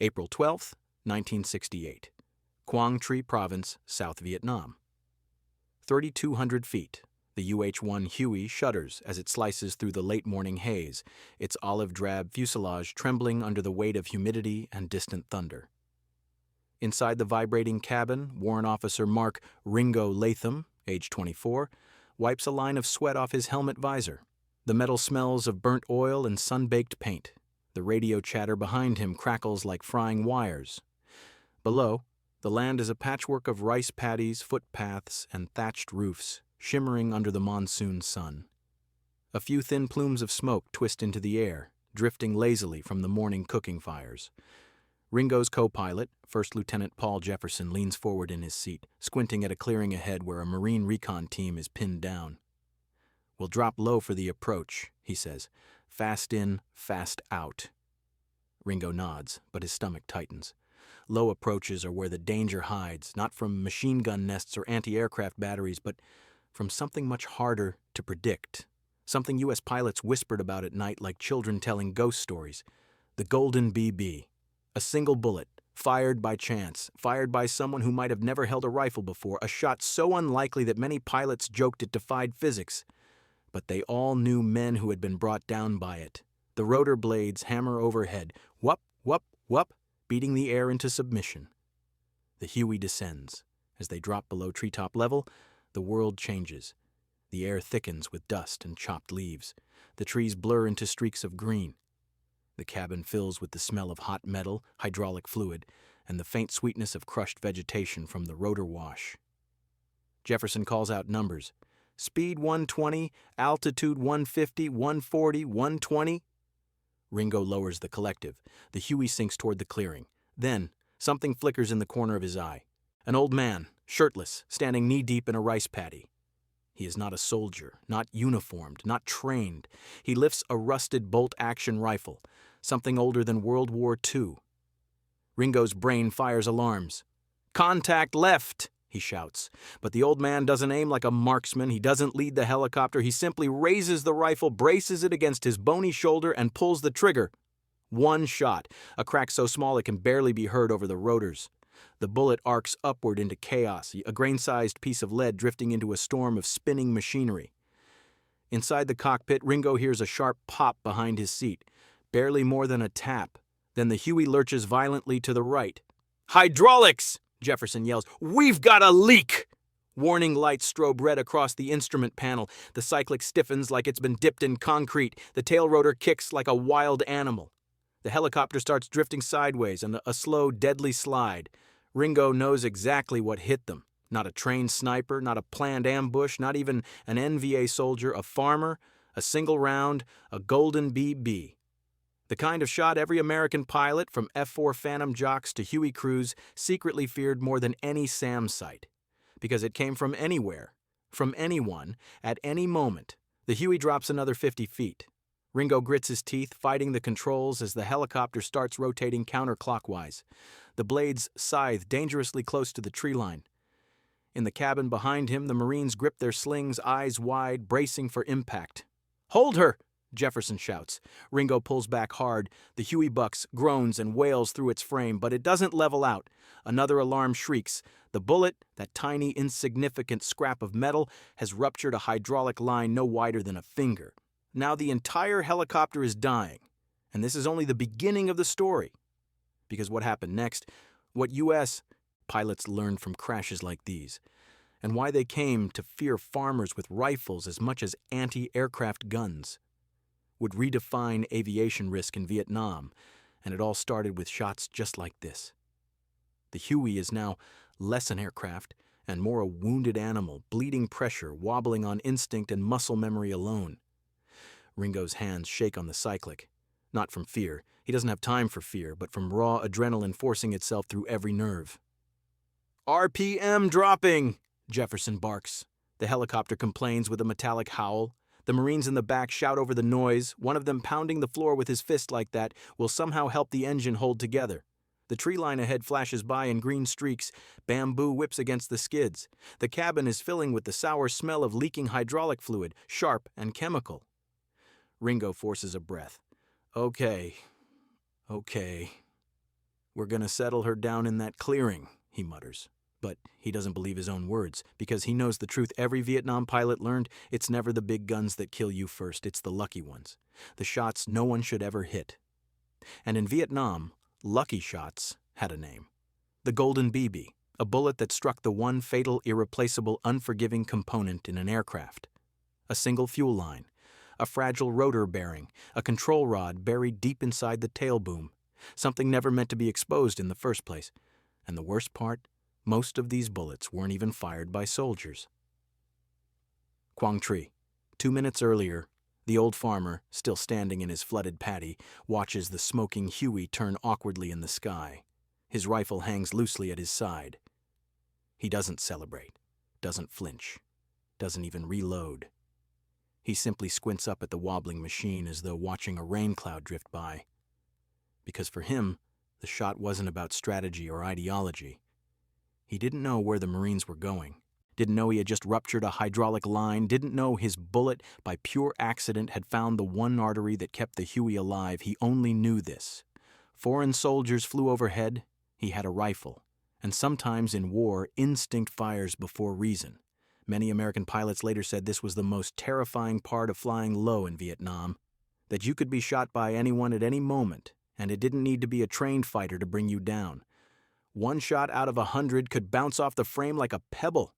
April 12, 1968. Quang Tri Province, South Vietnam. 3,200 feet. The UH-1 Huey shudders as it slices through the late-morning haze, its olive-drab fuselage trembling under the weight of humidity and distant thunder. Inside the vibrating cabin, Warrant Officer Mark Ringo Latham, age 24, wipes a line of sweat off his helmet visor. The metal smells of burnt oil and sun-baked paint. The radio chatter behind him crackles like frying wires. Below, the land is a patchwork of rice paddies, footpaths, and thatched roofs, shimmering under the monsoon sun. A few thin plumes of smoke twist into the air, drifting lazily from the morning cooking fires. Ringo's co-pilot, First Lieutenant Paul Jefferson, leans forward in his seat, squinting at a clearing ahead where a Marine recon team is pinned down. "We'll drop low for the approach," he says. "Fast in, fast out." Ringo nods, but his stomach tightens. Low approaches are where the danger hides, not from machine gun nests or anti-aircraft batteries, but from something much harder to predict. Something U.S. pilots whispered about at night like children telling ghost stories. The Golden BB. A single bullet, fired by chance, fired by someone who might have never held a rifle before, a shot so unlikely that many pilots joked it defied physics. But they all knew men who had been brought down by it. The rotor blades hammer overhead, whup, whup, whup, beating the air into submission. The Huey descends. As they drop below treetop level, the world changes. The air thickens with dust and chopped leaves. The trees blur into streaks of green. The cabin fills with the smell of hot metal, hydraulic fluid, and the faint sweetness of crushed vegetation from the rotor wash. Jefferson calls out numbers. Speed 120, altitude 150, 140, 120. Ringo lowers the collective. The Huey sinks toward the clearing. Then, something flickers in the corner of his eye. An old man, shirtless, standing knee-deep in a rice paddy. He is not a soldier, not uniformed, not trained. He lifts a rusted bolt-action rifle, something older than World War II. Ringo's brain fires alarms. "Contact left!" he shouts. But the old man doesn't aim like a marksman. He doesn't lead the helicopter. He simply raises the rifle, braces it against his bony shoulder, and pulls the trigger. One shot, a crack so small it can barely be heard over the rotors. The bullet arcs upward into chaos, a grain-sized piece of lead drifting into a storm of spinning machinery. Inside the cockpit, Ringo hears a sharp pop behind his seat, barely more than a tap. Then the Huey lurches violently to the right. "Hydraulics!" Jefferson yells. "We've got a leak!" Warning lights strobe red across the instrument panel. The cyclic stiffens like it's been dipped in concrete. The tail rotor kicks like a wild animal. The helicopter starts drifting sideways in a slow, deadly slide. Ringo knows exactly what hit them. Not a trained sniper, not a planned ambush, not even an NVA soldier, a farmer, a single round, a Golden BB. The kind of shot every American pilot, from F-4 Phantom jocks to Huey crews, secretly feared more than any SAM sight. Because it came from anywhere, from anyone, at any moment. The Huey drops another 50 feet. Ringo grits his teeth, fighting the controls as the helicopter starts rotating counterclockwise. The blades scythe dangerously close to the tree line. In the cabin behind him, the Marines grip their slings, eyes wide, bracing for impact. "Hold her!" Jefferson shouts. Ringo pulls back hard. The Huey bucks, groans, and wails through its frame, but it doesn't level out. Another alarm shrieks. The bullet, that tiny, insignificant scrap of metal, has ruptured a hydraulic line no wider than a finger. Now the entire helicopter is dying, and this is only the beginning of the story. Because what happened next, what U.S. pilots learned from crashes like these, and why they came to fear farmers with rifles as much as anti-aircraft guns, would redefine aviation risk in Vietnam, and it all started with shots just like this. The Huey is now less an aircraft and more a wounded animal, bleeding pressure, wobbling on instinct and muscle memory alone. Ringo's hands shake on the cyclic. Not from fear. He doesn't have time for fear, but from raw adrenaline forcing itself through every nerve. "RPM dropping!" Jefferson barks. The helicopter complains with a metallic howl. The Marines in the back shout over the noise. One of them pounding the floor with his fist like that will somehow help the engine hold together. The tree line ahead flashes by in green streaks. Bamboo whips against the skids. The cabin is filling with the sour smell of leaking hydraulic fluid, sharp and chemical. Ringo forces a breath. Okay. "We're gonna settle her down in that clearing," he mutters. But he doesn't believe his own words, because he knows the truth every Vietnam pilot learned: it's never the big guns that kill you first, it's the lucky ones. The shots no one should ever hit. And in Vietnam, lucky shots had a name. The Golden BB, a bullet that struck the one fatal, irreplaceable, unforgiving component in an aircraft. A single fuel line, a fragile rotor bearing, a control rod buried deep inside the tail boom, something never meant to be exposed in the first place. And the worst part? Most of these bullets weren't even fired by soldiers. Quang Tri. 2 minutes earlier, the old farmer, still standing in his flooded paddy, watches the smoking Huey turn awkwardly in the sky. His rifle hangs loosely at his side. He doesn't celebrate, doesn't flinch, doesn't even reload. He simply squints up at the wobbling machine as though watching a rain cloud drift by. Because for him, the shot wasn't about strategy or ideology. He didn't know where the Marines were going, didn't know he had just ruptured a hydraulic line, didn't know his bullet, by pure accident, had found the one artery that kept the Huey alive. He only knew this. Foreign soldiers flew overhead. He had a rifle. And sometimes in war, instinct fires before reason. Many American pilots later said this was the most terrifying part of flying low in Vietnam, that you could be shot by anyone at any moment, and it didn't need to be a trained fighter to bring you down. One shot out of 100 could bounce off the frame like a pebble.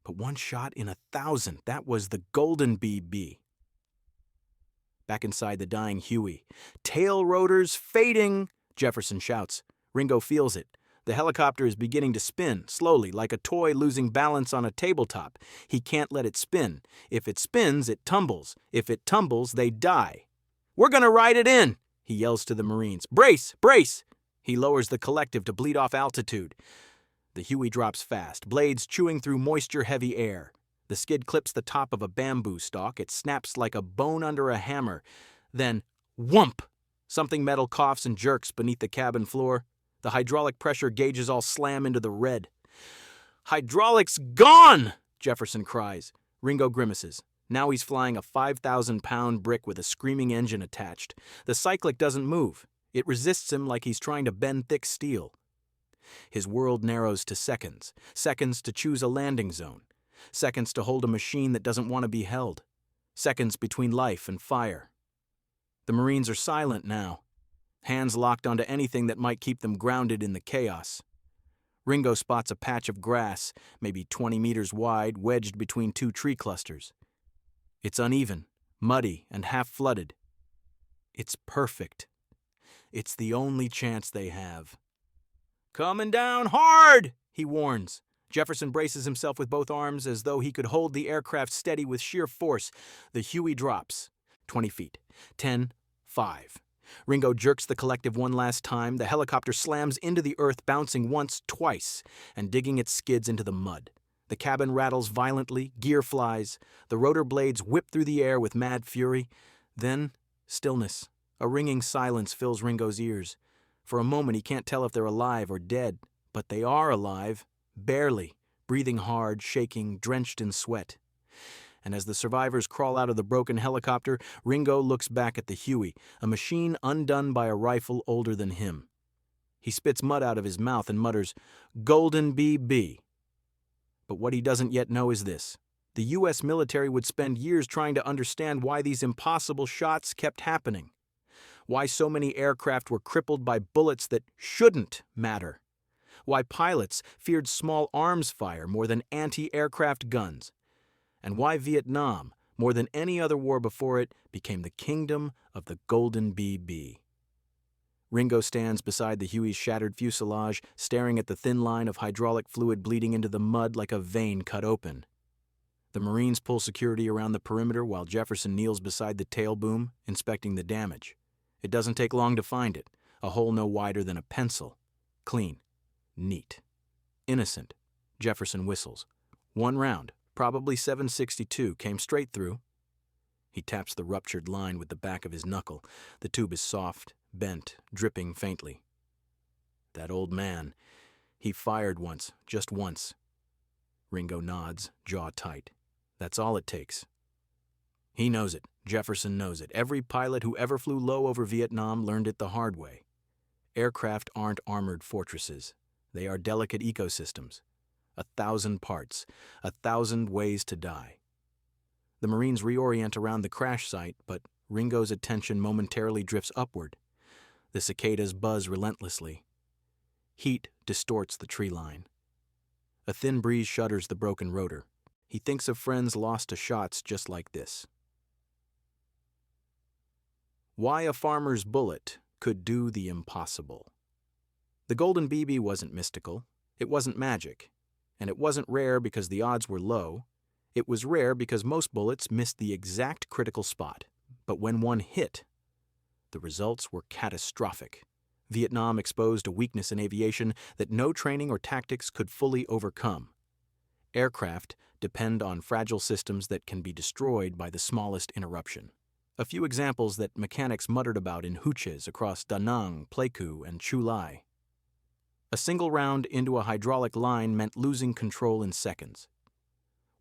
But one shot in 1,000, that was the Golden BB. Back inside the dying Huey. "Tail rotors fading," Jefferson shouts. Ringo feels it. The helicopter is beginning to spin, slowly, like a toy losing balance on a tabletop. He can't let it spin. If it spins, it tumbles. If it tumbles, they die. "We're gonna ride it in," he yells to the Marines. "Brace! Brace!" He lowers the collective to bleed off altitude. The Huey drops fast, blades chewing through moisture-heavy air. The skid clips the top of a bamboo stalk. It snaps like a bone under a hammer. Then, whump! Something metal coughs and jerks beneath the cabin floor. The hydraulic pressure gauges all slam into the red. "Hydraulics gone!" Jefferson cries. Ringo grimaces. Now he's flying a 5,000-pound brick with a screaming engine attached. The cyclic doesn't move. It resists him like he's trying to bend thick steel. His world narrows to seconds. Seconds to choose a landing zone. Seconds to hold a machine that doesn't want to be held. Seconds between life and fire. The Marines are silent now, hands locked onto anything that might keep them grounded in the chaos. Ringo spots a patch of grass, maybe 20 meters wide, wedged between two tree clusters. It's uneven, muddy, and half-flooded. It's perfect. It's the only chance they have. "Coming down hard," he warns. Jefferson braces himself with both arms as though he could hold the aircraft steady with sheer force. The Huey drops. 20 feet. 10, 5. Ringo jerks the collective one last time. The helicopter slams into the earth, bouncing once, twice, and digging its skids into the mud. The cabin rattles violently, gear flies. The rotor blades whip through the air with mad fury. Then, stillness. A ringing silence fills Ringo's ears. For a moment he can't tell if they're alive or dead, but they are alive, barely, breathing hard, shaking, drenched in sweat. And as the survivors crawl out of the broken helicopter, Ringo looks back at the Huey, a machine undone by a rifle older than him. He spits mud out of his mouth and mutters, "Golden BB." But what he doesn't yet know is this. The U.S. military would spend years trying to understand why these impossible shots kept happening. Why so many aircraft were crippled by bullets that shouldn't matter. Why pilots feared small arms fire more than anti-aircraft guns. And why Vietnam, more than any other war before it, became the kingdom of the Golden BB. Ringo stands beside the Huey's shattered fuselage, staring at the thin line of hydraulic fluid bleeding into the mud like a vein cut open. The Marines pull security around the perimeter while Jefferson kneels beside the tail boom, inspecting the damage. It doesn't take long to find it, a hole no wider than a pencil. Clean. Neat. Innocent. Jefferson whistles. One round, probably 7.62, came straight through. He taps the ruptured line with the back of his knuckle. The tube is soft, bent, dripping faintly. That old man. He fired once, just once. Ringo nods, jaw tight. That's all it takes. He knows it. Jefferson knows it. Every pilot who ever flew low over Vietnam learned it the hard way. Aircraft aren't armored fortresses. They are delicate ecosystems. 1,000 parts, 1,000 ways to die. The Marines reorient around the crash site, but Ringo's attention momentarily drifts upward. The cicadas buzz relentlessly. Heat distorts the tree line. A thin breeze shudders the broken rotor. He thinks of friends lost to shots just like this. Why a farmer's bullet could do the impossible. The golden BB wasn't mystical, it wasn't magic, and it wasn't rare because the odds were low. It was rare because most bullets missed the exact critical spot. But when one hit, the results were catastrophic. Vietnam exposed a weakness in aviation that no training or tactics could fully overcome. Aircraft depend on fragile systems that can be destroyed by the smallest interruption. A few examples that mechanics muttered about in hooches across Da Nang, Pleiku, and Chu Lai. A single round into a hydraulic line meant losing control in seconds.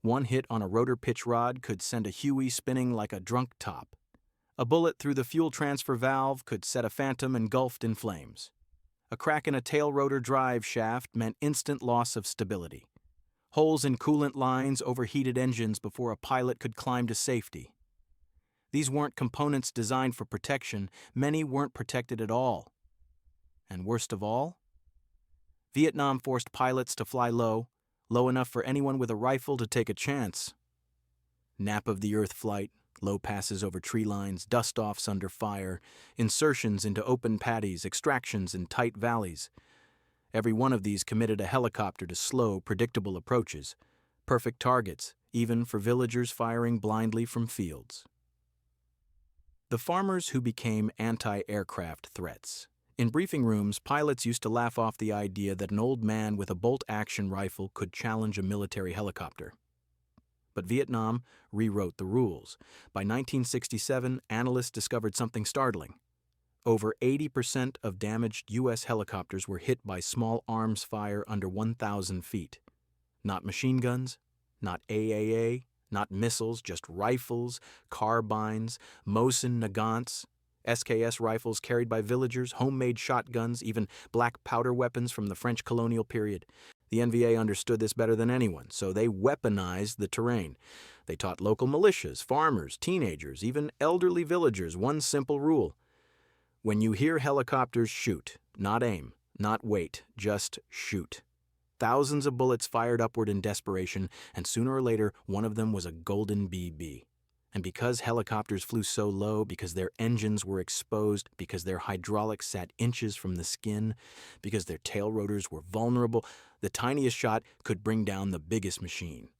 One hit on a rotor pitch rod could send a Huey spinning like a drunk top. A bullet through the fuel transfer valve could set a Phantom engulfed in flames. A crack in a tail rotor drive shaft meant instant loss of stability. Holes in coolant lines overheated engines before a pilot could climb to safety. These weren't components designed for protection. Many weren't protected at all. And worst of all, Vietnam forced pilots to fly low enough for anyone with a rifle to take a chance. Nap of the earth flight, low passes over tree lines, dust-offs under fire, insertions into open paddies, extractions in tight valleys. Every one of these committed a helicopter to slow, predictable approaches, perfect targets, even for villagers firing blindly from fields. The farmers who became anti-aircraft threats. In briefing rooms, pilots used to laugh off the idea that an old man with a bolt-action rifle could challenge a military helicopter. But Vietnam rewrote the rules. By 1967, analysts discovered something startling. Over 80% of damaged U.S. helicopters were hit by small arms fire under 1,000 feet. Not machine guns, not AAA, not missiles, just rifles, carbines, Mosin Nagants, SKS rifles carried by villagers, homemade shotguns, even black powder weapons from the French colonial period. The NVA understood this better than anyone, so they weaponized the terrain. They taught local militias, farmers, teenagers, even elderly villagers one simple rule. When you hear helicopters, shoot. Not aim, not wait, just shoot. Thousands of bullets fired upward in desperation, and sooner or later, one of them was a golden BB. And because helicopters flew so low, because their engines were exposed, because their hydraulics sat inches from the skin, because their tail rotors were vulnerable, the tiniest shot could bring down the biggest machine.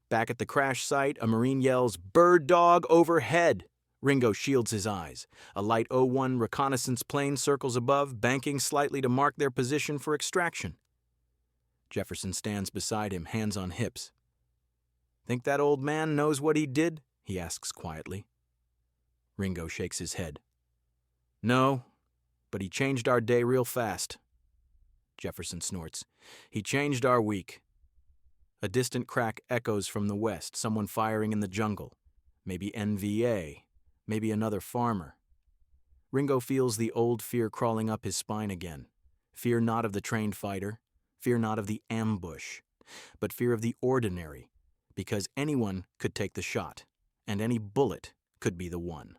Back at the crash site, a Marine yells, "Bird dog overhead!" Ringo shields his eyes. A light O-1 reconnaissance plane circles above, banking slightly to mark their position for extraction. Jefferson stands beside him, hands on hips. "Think that old man knows what he did?" he asks quietly. Ringo shakes his head. "No, but he changed our day real fast." Jefferson snorts. "He changed our week." A distant crack echoes from the west, someone firing in the jungle. Maybe NVA, maybe another farmer. Ringo feels the old fear crawling up his spine again. Fear not of the trained fighter, fear not of the ambush, but fear of the ordinary, because anyone could take the shot, and any bullet could be the one.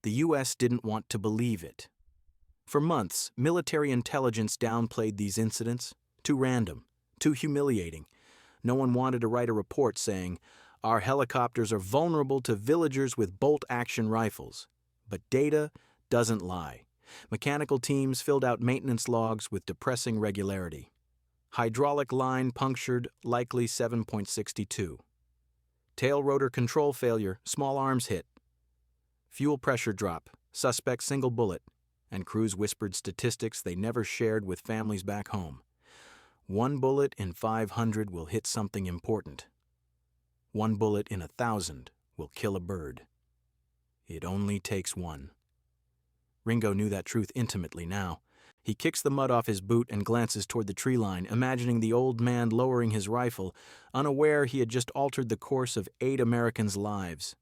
The U.S. didn't want to believe it. For months, military intelligence downplayed these incidents. Too random, too humiliating. No one wanted to write a report saying, "Our helicopters are vulnerable to villagers with bolt-action rifles." But data doesn't lie. Mechanical teams filled out maintenance logs with depressing regularity. Hydraulic line punctured, likely 7.62. Tail rotor control failure, small arms hit. Fuel pressure drop, suspect single bullet, and crews whispered statistics they never shared with families back home. 1 bullet in 500 will hit something important. 1 bullet in 1,000 will kill a bird. It only takes one. Ringo knew that truth intimately now. He kicks the mud off his boot and glances toward the tree line, imagining the old man lowering his rifle, unaware he had just altered the course of 8 Americans' lives.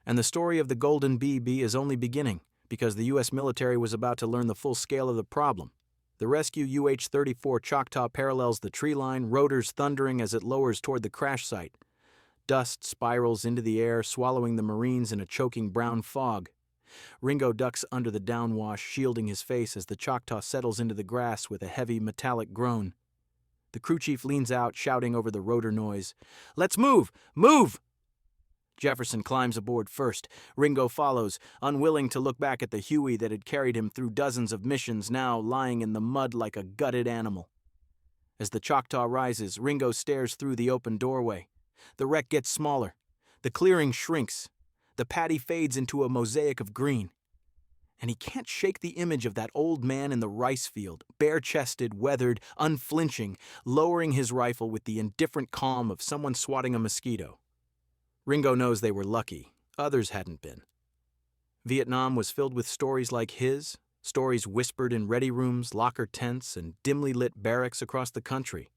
And the story of the Golden BB is only beginning, because the U.S. military was about to learn the full scale of the problem. The rescue UH-34 Choctaw parallels the tree line, rotors thundering as it lowers toward the crash site. Dust spirals into the air, swallowing the Marines in a choking brown fog. Ringo ducks under the downwash, shielding his face as the Choctaw settles into the grass with a heavy, metallic groan. The crew chief leans out, shouting over the rotor noise, "Let's move! Move!" Jefferson climbs aboard first. Ringo follows, unwilling to look back at the Huey that had carried him through dozens of missions, now lying in the mud like a gutted animal. As the Choctaw rises, Ringo stares through the open doorway. The wreck gets smaller. The clearing shrinks. The paddy fades into a mosaic of green. And he can't shake the image of that old man in the rice field, bare-chested, weathered, unflinching, lowering his rifle with the indifferent calm of someone swatting a mosquito. Ringo knows they were lucky. Others hadn't been. Vietnam was filled with stories like his, stories whispered in ready rooms, locker tents, and dimly lit barracks across the country.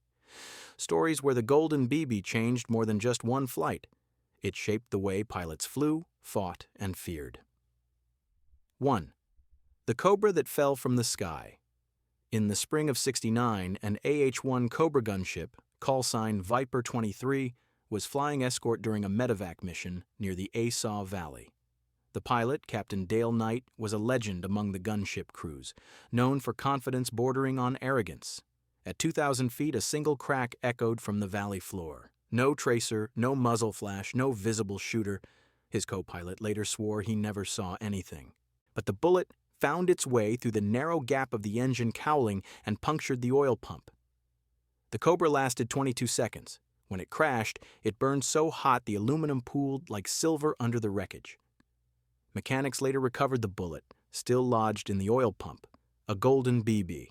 Stories where the Golden BB changed more than just one flight. It shaped the way pilots flew, fought, and feared. 1. The Cobra that fell from the sky. In the spring of '69, an AH-1 Cobra gunship, call sign Viper 23, was flying escort during a medevac mission near the Asaw Valley. The pilot, Captain Dale Knight, was a legend among the gunship crews, known for confidence bordering on arrogance. At 2,000 feet, a single crack echoed from the valley floor. No tracer, no muzzle flash, no visible shooter. His co-pilot later swore he never saw anything. But the bullet found its way through the narrow gap of the engine cowling and punctured the oil pump. The Cobra lasted 22 seconds. When it crashed, it burned so hot the aluminum pooled like silver under the wreckage. Mechanics later recovered the bullet, still lodged in the oil pump, a Golden BB.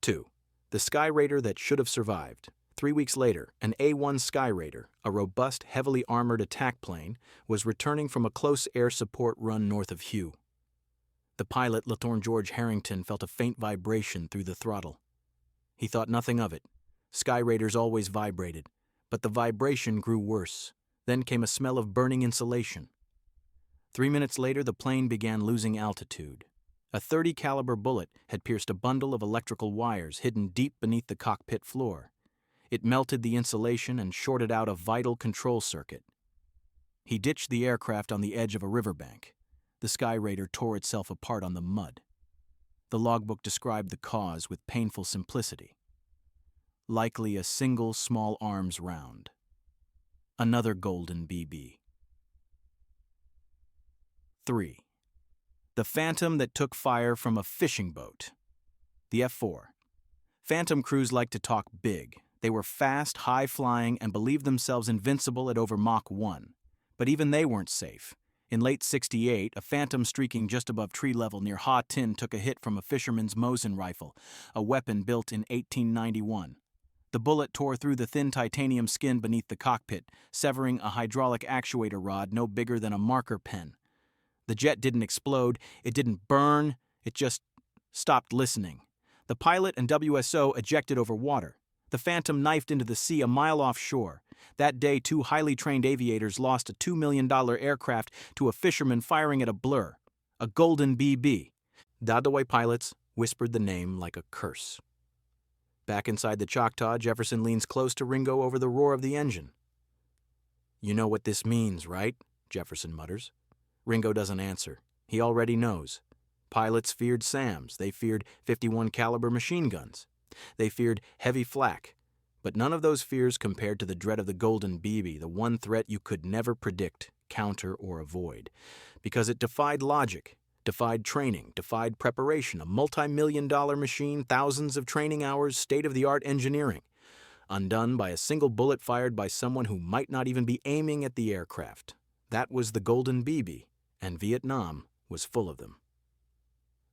2. The Sky Raider that should have survived. 3 weeks later, an A-1 Sky Raider, a robust, heavily armored attack plane, was returning from a close air support run north of Hugh. The pilot, Latorne George Harrington, felt a faint vibration through the throttle. He thought nothing of it. Sky Raiders always vibrated, but the vibration grew worse. Then came a smell of burning insulation. 3 minutes later, the plane began losing altitude. A .30 caliber bullet had pierced a bundle of electrical wires hidden deep beneath the cockpit floor. It melted the insulation and shorted out a vital control circuit. He ditched the aircraft on the edge of a riverbank. The Sky Raider tore itself apart on the mud. The logbook described the cause with painful simplicity. Likely a single small arms round. Another Golden BB. 3. The Phantom that took fire from a fishing boat. The F-4. Phantom crews like to talk big. They were fast, high-flying, and believed themselves invincible at over Mach 1. But even they weren't safe. In late '68, a Phantom streaking just above tree level near Ha Tin took a hit from a fisherman's Mosin rifle, a weapon built in 1891. The bullet tore through the thin titanium skin beneath the cockpit, severing a hydraulic actuator rod no bigger than a marker pen. The jet didn't explode, it didn't burn, it just stopped listening. The pilot and WSO ejected over water. The Phantom knifed into the sea a mile offshore. That day, 2 highly trained aviators lost a $2 million aircraft to a fisherman firing at a blur. A Golden BB. Dadaway pilots whispered the name like a curse. Back inside the Choctaw, Jefferson leans close to Ringo over the roar of the engine. "You know what this means, right?" Jefferson mutters. Ringo doesn't answer. He already knows. Pilots feared SAMs. They feared .51 caliber machine guns. They feared heavy flak. But none of those fears compared to the dread of the Golden BB, the one threat you could never predict, counter, or avoid. Because it defied logic, defied training, defied preparation, a multi-million-dollar machine, thousands of training hours, state-of-the-art engineering. Undone by a single bullet fired by someone who might not even be aiming at the aircraft. That was the Golden BB, and Vietnam was full of them.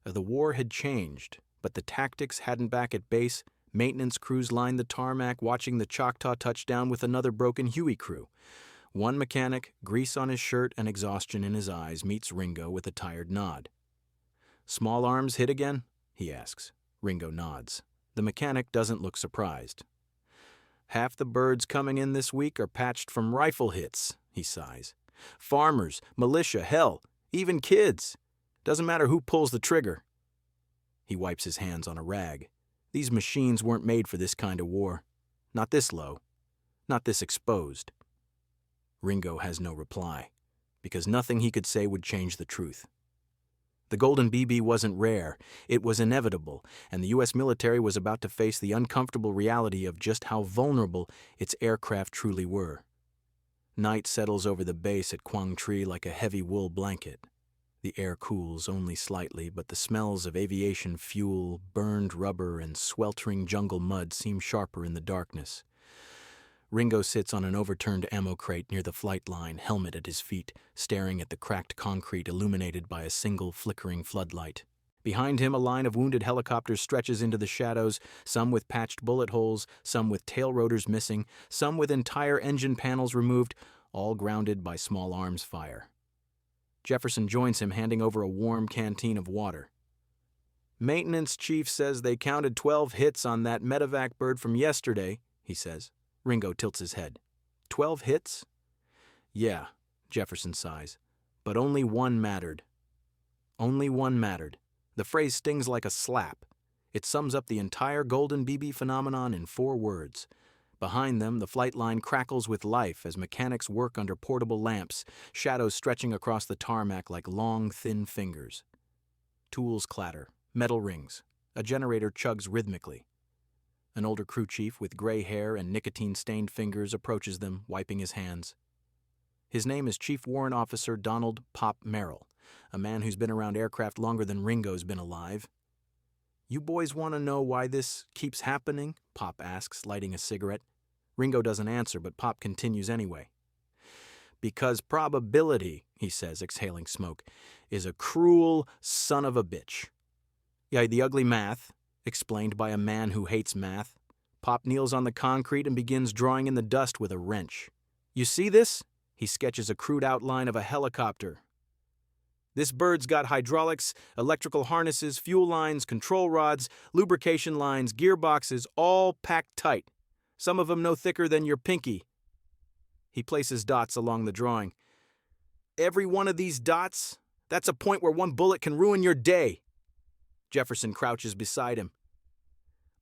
The war had changed, but the tactics hadn't back at base. Maintenance crews lined the tarmac, watching the Choctaw touch down with another broken Huey crew. One mechanic, grease on his shirt and exhaustion in his eyes, meets Ringo with a tired nod. "Small arms hit again?" he asks. Ringo nods. The mechanic doesn't look surprised. "Half the birds coming in this week are patched from rifle hits," he sighs. Farmers, militia, hell, even kids. Doesn't matter who pulls the trigger. He wipes his hands on a rag. These machines weren't made for this kind of war. Not this low. Not this exposed. Ringo has no reply, because nothing he could say would change the truth. The Golden BB wasn't rare, it was inevitable, and the U.S. military was about to face the uncomfortable reality of just how vulnerable its aircraft truly were. Night settles over the base at Quang Tri like a heavy wool blanket. The air cools only slightly, but the smells of aviation fuel, burned rubber, and sweltering jungle mud seem sharper in the darkness. Ringo sits on an overturned ammo crate near the flight line, helmet at his feet, staring at the cracked concrete illuminated by a single flickering floodlight. Behind him, a line of wounded helicopters stretches into the shadows, some with patched bullet holes, some with tail rotors missing, some with entire engine panels removed, all grounded by small arms fire. Jefferson joins him, handing over a warm canteen of water. "Maintenance chief says they counted 12 hits on that medevac bird from yesterday," he says. Ringo tilts his head. 12 hits? Yeah, Jefferson sighs. But only one mattered. Only one mattered. The phrase stings like a slap. It sums up the entire Golden BB phenomenon in 4 words. Behind them, the flight line crackles with life as mechanics work under portable lamps, shadows stretching across the tarmac like long, thin fingers. Tools clatter, metal rings. A generator chugs rhythmically. An older crew chief with gray hair and nicotine-stained fingers approaches them, wiping his hands. His name is Chief Warrant Officer Donald "Pop" Merrill, a man who's been around aircraft longer than Ringo's been alive. "You boys want to know why this keeps happening?" Pop asks, lighting a cigarette. Ringo doesn't answer, but Pop continues anyway. "Because probability," he says, exhaling smoke, "is a cruel son of a bitch." "Yeah, the ugly math," explained by a man who hates math. Pop kneels on the concrete and begins drawing in the dust with a wrench. "You see this?" He sketches a crude outline of a helicopter. "This bird's got hydraulics, electrical harnesses, fuel lines, control rods, lubrication lines, gearboxes, all packed tight. Some of them no thicker than your pinky." He places dots along the drawing. "Every one of these dots, that's a point where one bullet can ruin your day." Jefferson crouches beside him.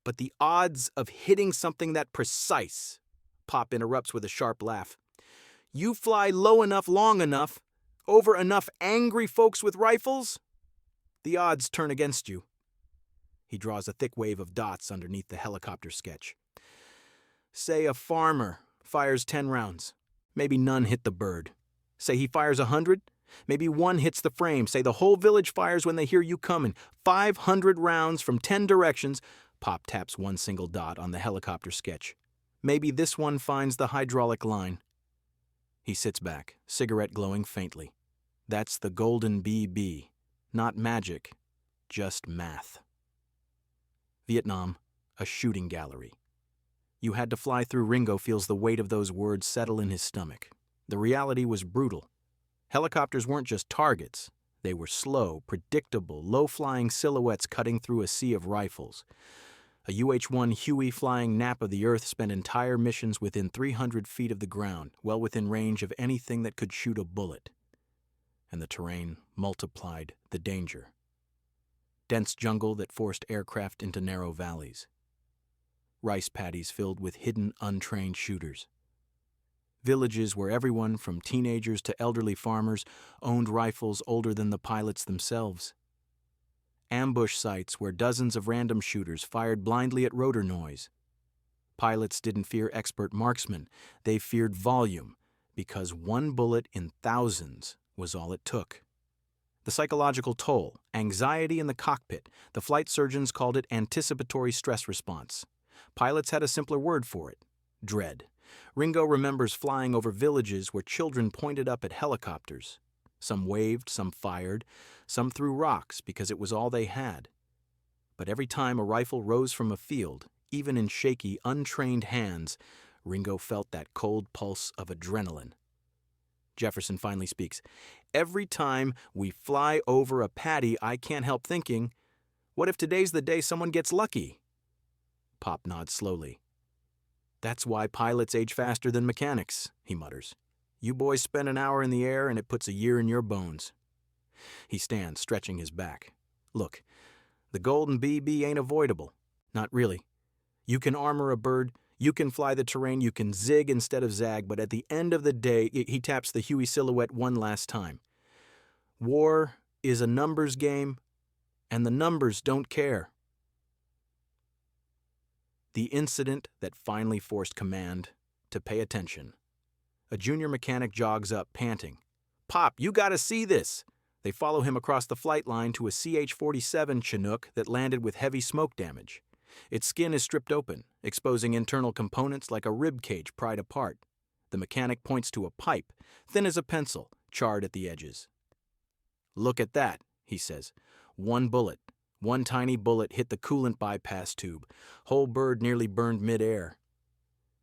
"But the odds of hitting something that precise," Pop interrupts with a sharp laugh. "You fly low enough, long enough, over enough angry folks with rifles, the odds turn against you." He draws a thick wave of dots underneath the helicopter sketch. "Say a farmer fires 10 rounds. Maybe none hit the bird. Say he fires 100. Maybe 1 hits the frame. Say the whole village fires when they hear you coming. 500 rounds from 10 directions." Pop taps one single dot on the helicopter sketch. "Maybe this one finds the hydraulic line." He sits back, cigarette glowing faintly. That's the Golden BB. Not magic, just math. Vietnam, a shooting gallery. "You had to fly through." Ringo feels the weight of those words settle in his stomach. The reality was brutal. Helicopters weren't just targets. They were slow, predictable, low-flying silhouettes cutting through a sea of rifles. A UH-1 Huey flying nap of the Earth spent entire missions within 300 feet of the ground, well within range of anything that could shoot a bullet. And the terrain multiplied the danger. Dense jungle that forced aircraft into narrow valleys. Rice paddies filled with hidden, untrained shooters. Villages where everyone, from teenagers to elderly farmers, owned rifles older than the pilots themselves. Ambush sites where dozens of random shooters fired blindly at rotor noise. Pilots didn't fear expert marksmen. They feared volume, because 1 bullet in thousands was all it took. The psychological toll, anxiety in the cockpit, the flight surgeons called it anticipatory stress response. Pilots had a simpler word for it: dread. Ringo remembers flying over villages where children pointed up at helicopters. Some waved, some fired, some threw rocks because it was all they had. But every time a rifle rose from a field, even in shaky, untrained hands, Ringo felt that cold pulse of adrenaline. Jefferson finally speaks. "Every time we fly over a paddy, I can't help thinking, what if today's the day someone gets lucky?" Pop nods slowly. "That's why pilots age faster than mechanics," he mutters. You boys spend an hour in the air and it puts a year in your bones. He stands, stretching his back. Look, the Golden BB ain't avoidable. Not really. You can armor a bird, you can fly the terrain, you can zig instead of zag, but at the end of the day, he taps the Huey silhouette one last time. War is a numbers game, and the numbers don't care. The incident that finally forced command to pay attention. A junior mechanic jogs up, panting. "Pop, you gotta see this!" They follow him across the flight line to a CH-47 Chinook that landed with heavy smoke damage. Its skin is stripped open, exposing internal components like a rib cage pried apart. The mechanic points to a pipe, thin as a pencil, charred at the edges. "Look at that," he says. One tiny bullet hit the coolant bypass tube. Whole bird nearly burned mid-air.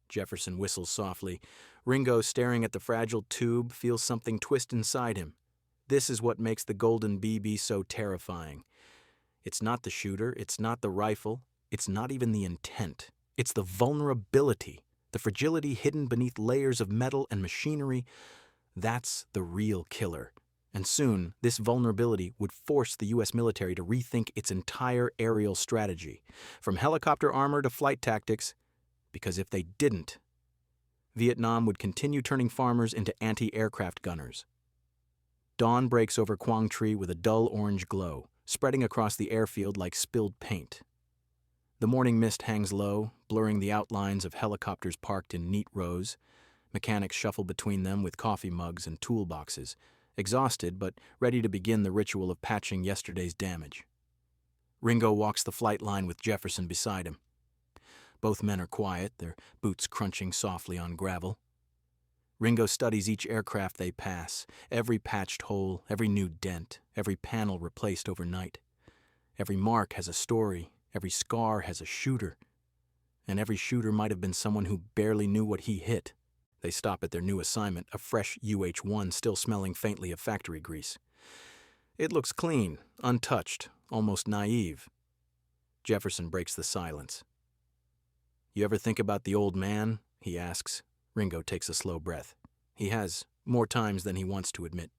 Jefferson whistles softly. Ringo, staring at the fragile tube, feels something twist inside him. This is what makes the Golden BB so terrifying. It's not the shooter, it's not the rifle, it's not even the intent. It's the vulnerability, the fragility hidden beneath layers of metal and machinery. That's the real killer. And soon, this vulnerability would force the U.S. military to rethink its entire aerial strategy, from helicopter armor to flight tactics, because if they didn't, Vietnam would continue turning farmers into anti-aircraft gunners. Dawn breaks over Quang Tri with a dull orange glow, spreading across the airfield like spilled paint. The morning mist hangs low, blurring the outlines of helicopters parked in neat rows. Mechanics shuffle between them with coffee mugs and toolboxes, exhausted but ready to begin the ritual of patching yesterday's damage. Ringo walks the flight line with Jefferson beside him. Both men are quiet, their boots crunching softly on gravel. Ringo studies each aircraft they pass, every patched hole, every new dent, every panel replaced overnight. Every mark has a story, every scar has a shooter, and every shooter might have been someone who barely knew what he hit. They stop at their new assignment, a fresh UH-1 still smelling faintly of factory grease. It looks clean, untouched, almost naive. Jefferson breaks the silence. "You ever think about the old man?" he asks. Ringo takes a slow breath. He has, more times than he wants to admit.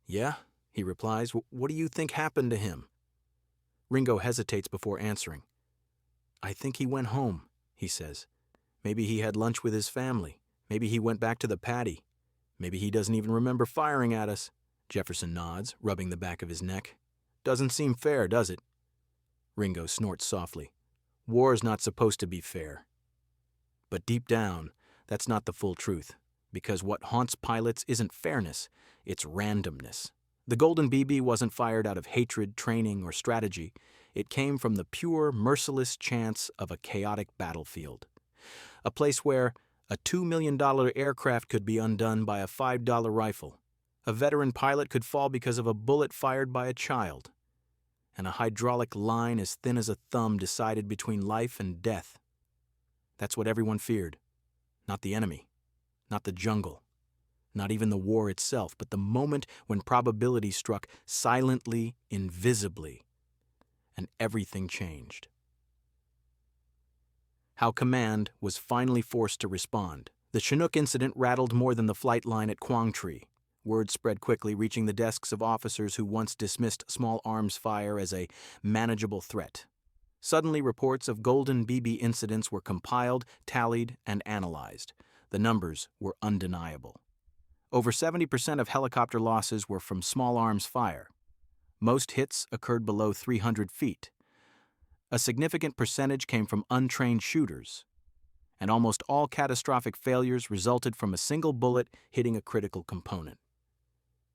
"Yeah," he replies. "What do you think happened to him?" Ringo hesitates before answering. "I think he went home," he says. "Maybe he had lunch with his family. Maybe he went back to the paddy. Maybe he doesn't even remember firing at us." Jefferson nods, rubbing the back of his neck. "Doesn't seem fair, does it?" Ringo snorts softly. "War's not supposed to be fair." But deep down, that's not the full truth, because what haunts pilots isn't fairness, it's randomness. The Golden BB wasn't fired out of hatred, training, or strategy. It came from the pure, merciless chance of a chaotic battlefield. A place where a $2 million aircraft could be undone by a $5 rifle. A veteran pilot could fall because of a bullet fired by a child. And a hydraulic line as thin as a thumb decided between life and death. That's what everyone feared. Not the enemy, not the jungle, not even the war itself, but the moment when probability struck silently, invisibly, and everything changed. How Command was finally forced to respond. The Chinook incident rattled more than the flight line at Quang Tri. Word spread quickly, reaching the desks of officers who once dismissed small arms fire as a manageable threat. Suddenly, reports of Golden BB incidents were compiled, tallied, and analyzed. The numbers were undeniable. Over 70% of helicopter losses were from small arms fire. Most hits occurred below 300 feet. A significant percentage came from untrained shooters. And almost all catastrophic failures resulted from a single bullet hitting a critical component.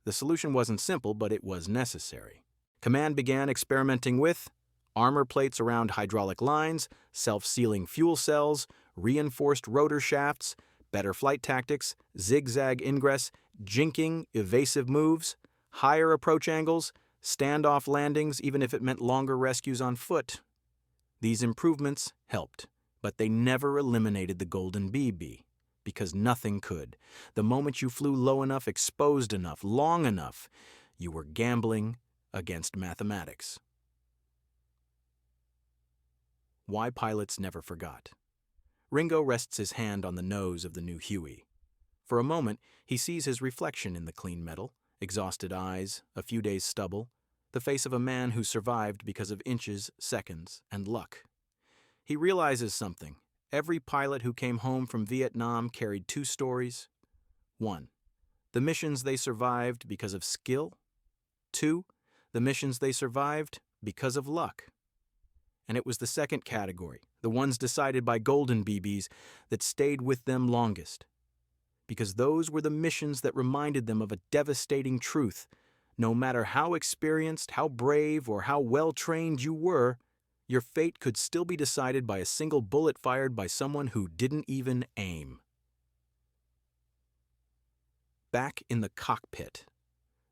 The solution wasn't simple, but it was necessary. Command began experimenting with armor plates around hydraulic lines, self-sealing fuel cells, reinforced rotor shafts, better flight tactics, zigzag ingress, jinking, evasive moves, higher approach angles, standoff landings even if it meant longer rescues on foot. These improvements helped, but they never eliminated the Golden BB, because nothing could. The moment you flew low enough, exposed enough, long enough, you were gambling against mathematics. Why pilots never forgot. Ringo rests his hand on the nose of the new Huey. For a moment, he sees his reflection in the clean metal, exhausted eyes, a few days' stubble, the face of a man who survived because of inches, seconds, and luck. He realizes something. Every pilot who came home from Vietnam carried two stories. 1. The missions they survived because of skill. 2. The missions they survived because of luck. And it was the second category, the ones decided by golden BBs, that stayed with them longest. Because those were the missions that reminded them of a devastating truth. No matter how experienced, how brave, or how well-trained you were, your fate could still be decided by a single bullet fired by someone who didn't even aim. Back in the cockpit.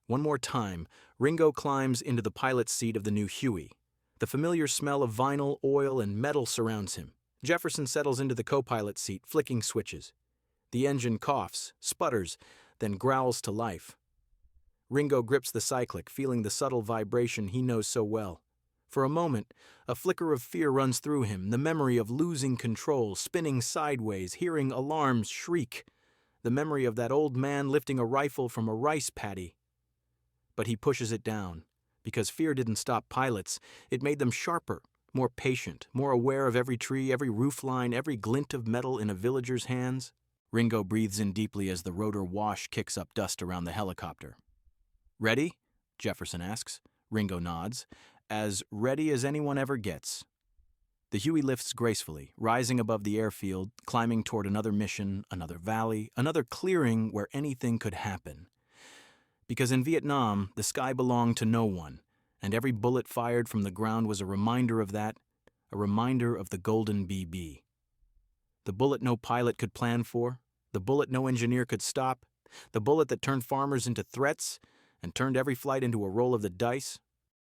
One more time, Ringo climbs into the pilot's seat of the new Huey. The familiar smell of vinyl, oil, and metal surrounds him. Jefferson settles into the co-pilot seat, flicking switches. The engine coughs, sputters, then growls to life. Ringo grips the cyclic, feeling the subtle vibration he knows so well. For a moment, a flicker of fear runs through him, the memory of losing control, spinning sideways, hearing alarms shriek, the memory of that old man lifting a rifle from a rice paddy. But he pushes it down, because fear didn't stop pilots. It made them sharper, more patient, more aware of every tree, every roofline, every glint of metal in a villager's hands. Ringo breathes in deeply as the rotor wash kicks up dust around the helicopter. "Ready?" Jefferson asks. Ringo nods. "As ready as anyone ever gets." The Huey lifts gracefully, rising above the airfield, climbing toward another mission, another valley, another clearing where anything could happen. Because in Vietnam, the sky belonged to no one, and every bullet fired from the ground was a reminder of that, a reminder of the golden BB. The bullet no pilot could plan for, the bullet no engineer could stop, the bullet that turned farmers into threats and turned every flight into a roll of the dice.